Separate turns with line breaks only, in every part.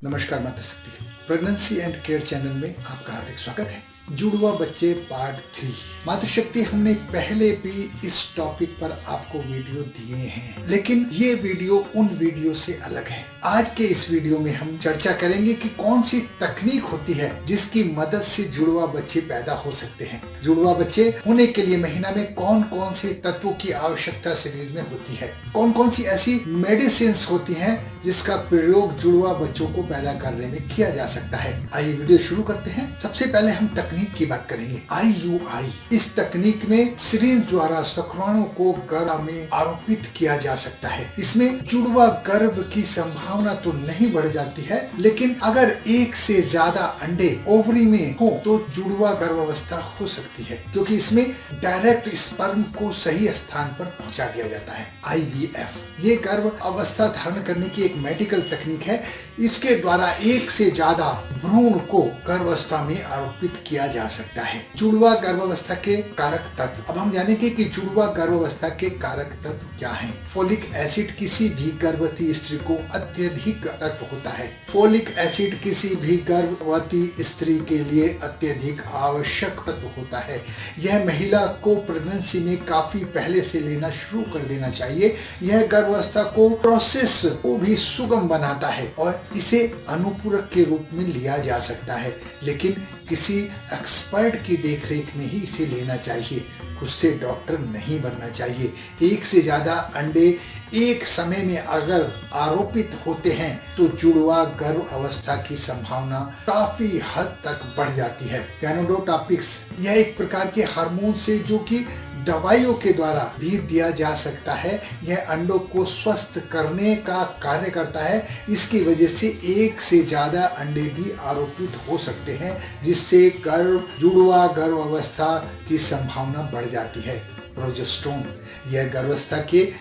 नमस्कार माता शक्ति प्रेगनेंसी एंड केयर चैनल में आपका हार्दिक स्वागत है। जुड़वा बच्चे पार्ट 3। मातृशक्ति हमने पहले भी इस टॉपिक पर आपको वीडियो दिए हैं, लेकिन ये वीडियो उन वीडियो से अलग है। आज के इस वीडियो में हम चर्चा करेंगे कि कौन सी तकनीक होती है जिसकी मदद से जुड़वा बच्चे पैदा हो सकते हैं। जुड़वा बच्चे होने के लिए महीना में कौन कौन से तत्वों की आवश्यकता शरीर में होती है, कौन कौन सी ऐसी मेडिसिन होती हैं जिसका प्रयोग जुड़वा बच्चों को पैदा करने में किया जा सकता है। आइए वीडियो शुरू करते हैं। सबसे पहले हम तकनीक की बात करेंगे, IUI। इस तकनीक में सिरिंज द्वारा शुक्राणु को गर्भ में आरोपित किया जा सकता है। इसमें जुड़वा गर्भ की संभावना तो नहीं बढ़ जाती है, लेकिन अगर एक से ज्यादा अंडे ओवरी में हो तो जुड़वा गर्भावस्था हो सकती है, क्योंकि इसमें डायरेक्ट स्पर्म को सही स्थान पर पहुंचा दिया जाता है। IVF ये गर्भ अवस्था धारण करने की एक मेडिकल तकनीक है। इसके द्वारा एक से ज्यादा भ्रूण को गर्भावस्था में आरोपित किया जा सकता है। जुड़वा गर्भावस्था के कारक तत्व। अब हम जानेंगे कि जुड़वा गर्भावस्था के कारक तत्व क्या हैं। फोलिक एसिड किसी भी गर्भवती स्त्री को अत्यधिक तत्व होता है। फोलिक एसिड किसी भी गर्भवती स्त्री के लिए अत्यधिक आवश्यक तत्व होता है। यह महिला को प्रेगनेंसी में काफी पहले से लेना शुरू कर देना चाहिए। यह गर्भावस्था को प्रोसेस को भी सुगम बनाता है और इसे अनुपूरक के रूप में लिया जा सकता है, लेकिन किसी एक्सपर्ट की देखरेख में ही इसे लेना चाहिए। खुद से डॉक्टर नहीं बनना चाहिए। एक से ज्यादा अंडे एक समय में अगर आरोपित होते हैं तो जुड़वा गर्भ अवस्था की संभावना काफी हद तक बढ़ जाती है। गैनोडोटॉपिक्स यह एक प्रकार के हार्मोन से जो कि दवाइयों के द्वारा भी दिया जा सकता है। यह अंडों को स्वस्थ करने का कार्य करता है। इसकी वजह से एक से ज्यादा अंडे भी आरोपित हो सकते हैं, जिससे जुड़वा गर्भ अवस्था की संभावना बढ़ जाती है। प्रोजेस्टेरोन यह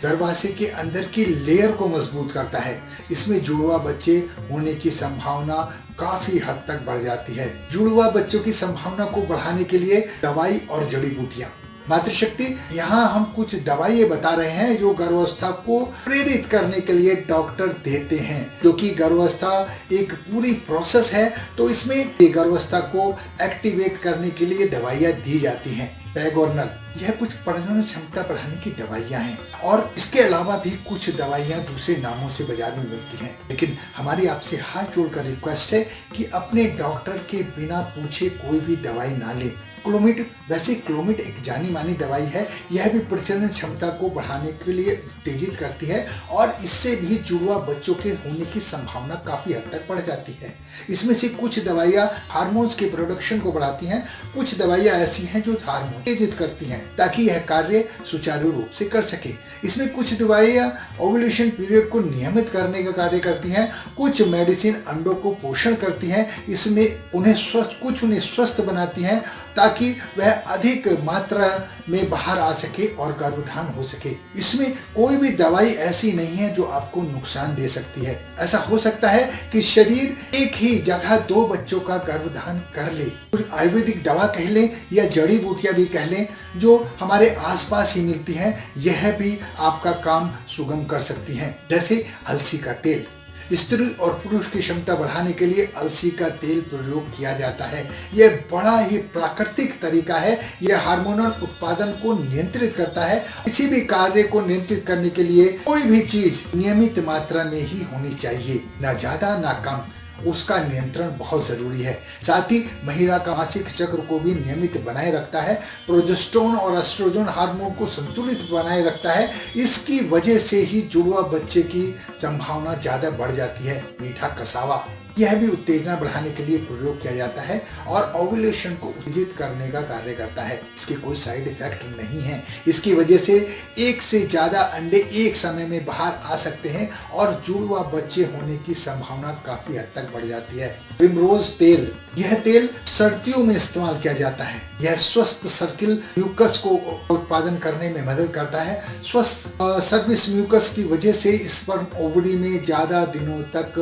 गर्भाशय के अंदर की लेयर को मजबूत करता है। इसमें जुड़वा बच्चे होने की संभावना काफी हद तक बढ़ जाती है। जुड़वा बच्चों की संभावना को बढ़ाने के लिए दवाई और जड़ी बूटियां। मातृशक्ति यहाँ हम कुछ दवाइयाँ बता रहे हैं जो गर्भावस्था को प्रेरित करने के लिए डॉक्टर देते हैं, क्योंकि गर्भावस्था एक पूरी प्रोसेस है, तो इसमें गर्भावस्था को एक्टिवेट करने के लिए दवाइयाँ दी जाती हैं। पैगोर्नल यह कुछ प्रजनन क्षमता बढ़ाने की दवाइयाँ हैं, और इसके अलावा भी कुछ दवाइयाँ दूसरे नामों से बाजार में मिलती हैं। लेकिन हमारी आपसे हाथ जोड़कर रिक्वेस्ट है कि अपने डॉक्टर के बिना पूछे कोई भी दवाई ना लें। क्लोमिड, वैसे क्लोमिड एक जानी मानी दवाई है। यह भी प्रजनन क्षमता को बढ़ाने के लिए उत्तेजित करती है और इससे भी जुड़वा बच्चों के होने की संभावना काफी हद तक बढ़ जाती है। इसमें से कुछ दवाइयाँ हार्मोन्स के प्रोडक्शन को बढ़ाती हैं, कुछ दवाइयाँ ऐसी हैं जो हार्मोन उत्तेजित करती हैं ताकि यह कार्य सुचारू रूप से कर सके। इसमें कुछ दवाइयाँ ओव्यूलेशन पीरियड को नियमित करने का कार्य करती हैं, कुछ मेडिसिन अंडों को पोषण करती हैं। इसमें उन्हें स्वस्थ बनाती हैं ताकि वह अधिक मात्रा में बाहर आ सके और गर्भधान हो सके। इसमें कोई भी दवाई ऐसी नहीं है जो आपको नुकसान दे सकती है। ऐसा हो सकता है कि शरीर एक ही जगह 2 बच्चों का गर्भधान कर ले। कुछ आयुर्वेदिक दवा कह लें या जड़ी बूटियां भी कह लें जो हमारे आसपास ही मिलती हैं, यह भी आपका काम सुगम कर सकती हैं। जैसे अलसी का तेल। स्त्री और पुरुष की क्षमता बढ़ाने के लिए अलसी का तेल प्रयोग किया जाता है। यह बड़ा ही प्राकृतिक तरीका है। यह हार्मोनल उत्पादन को नियंत्रित करता है। किसी भी कार्य को नियंत्रित करने के लिए कोई भी चीज नियमित मात्रा में ही होनी चाहिए, ना ज्यादा ना कम। उसका नियंत्रण बहुत जरूरी है। साथ ही महिला का मासिक चक्र को भी नियमित बनाए रखता है। प्रोजेस्टेरोन और एस्ट्रोजन हार्मोन को संतुलित बनाए रखता है। इसकी वजह से ही जुड़वा बच्चे की संभावना ज्यादा बढ़ जाती है। मीठा कसावा यह भी उत्तेजना बढ़ाने के लिए प्रयोग किया जाता है और ओव्यूलेशन को उत्तेजित करने का कार्य करता है। इसके कोई साइड इफेक्ट नहीं है। इसकी वजह से एक से ज्यादा अंडे एक समय में बाहर आ सकते हैं और जुड़वा बच्चे होने की संभावना काफी हद तक बढ़ जाती है। प्रिमरोज तेल, यह तेल सर्दियों में इस्तेमाल किया जाता है। यह स्वस्थ सर्किल म्यूकस को उत्पादन करने में मदद करता है। स्वस्थ सर्विस म्यूकस की वजह से स्पर्म ओवरी में ज्यादा दिनों तक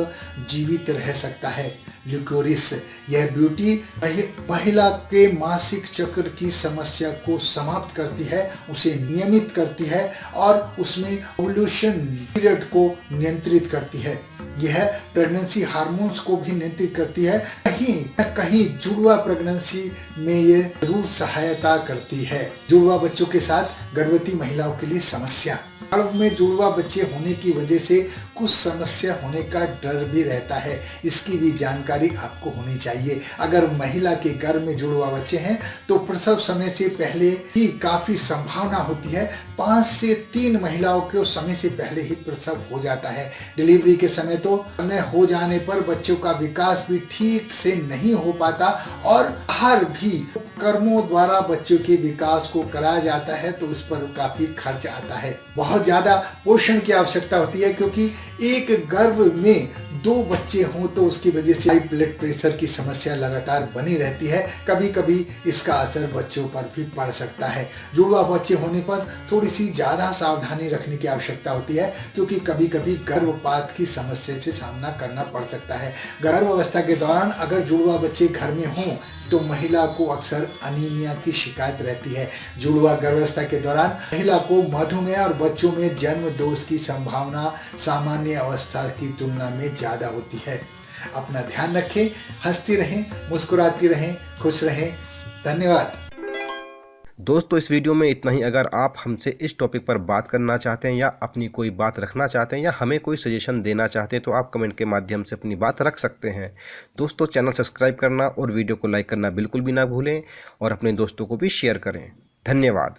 जीवित रह सकता है। लिकोरिस, यह ब्यूटी महिला के मासिक चक्र की समस्या को समाप्त करती है, उसे नियमित करती है और उसमें ओव्यूलेशन पीरियड को नियंत्रित करती है। यह प्रेगनेंसी हार्मोन्स को भी नियंत्रित करती है। कहीं न कहीं जुड़वा प्रेगनेंसी में ये जरूर सहायता करती है। जुड़वा बच्चों के साथ गर्भवती महिलाओं के लिए समस्या। गर्भ में जुड़वा बच्चे होने की वजह से कुछ समस्या होने का डर भी रहता है, इसकी भी जानकारी आपको होनी चाहिए। अगर महिला के गर्भ में जुड़वा बच्चे हैं तो प्रसव समय से पहले ही काफी संभावना होती है। 5 से 3 महिलाओं को समय से पहले ही प्रसव हो जाता है। डिलीवरी के समय तो समय हो जाने पर बच्चों का विकास भी ठीक से नहीं हो पाता और बाहर भी उपकरणों द्वारा बच्चों के विकास को कराया जाता है तो उस पर काफी खर्च आता है। बहुत ज्यादा पोषण की आवश्यकता होती है, क्योंकि एक गर्भ में 2 बच्चे हों तो उसकी वजह से हाई ब्लड प्रेशर की समस्या लगातार बनी रहती है। कभी कभी इसका असर बच्चों पर भी पड़ सकता है। जुड़वा बच्चे होने पर थोड़ी सी ज्यादा सावधानी रखने की आवश्यकता होती है, क्योंकि कभी कभी गर्भपात की समस्या से सामना करना पड़ सकता है। गर्भावस्था के दौरान अगर जुड़वा बच्चे घर में हों तो महिला को अक्सर अनीमिया की शिकायत रहती है। जुड़वा गर्भावस्था के दौरान महिला को मधुमेह और बच्चों में जन्म दोष की संभावना सामान्य अवस्था की तुलना में ज्यादा होती है। अपना ध्यान रखें, हंसती रहें, मुस्कुराती रहें, खुश रहें। धन्यवाद।
दोस्तों इस वीडियो में इतना ही। अगर आप हमसे इस टॉपिक पर बात करना चाहते हैं या अपनी कोई बात रखना चाहते हैं या हमें कोई सजेशन देना चाहते हैं तो आप कमेंट के माध्यम से अपनी बात रख सकते हैं। दोस्तों चैनल सब्सक्राइब करना और वीडियो को लाइक करना बिल्कुल भी ना भूलें और अपने दोस्तों को भी शेयर करें। धन्यवाद।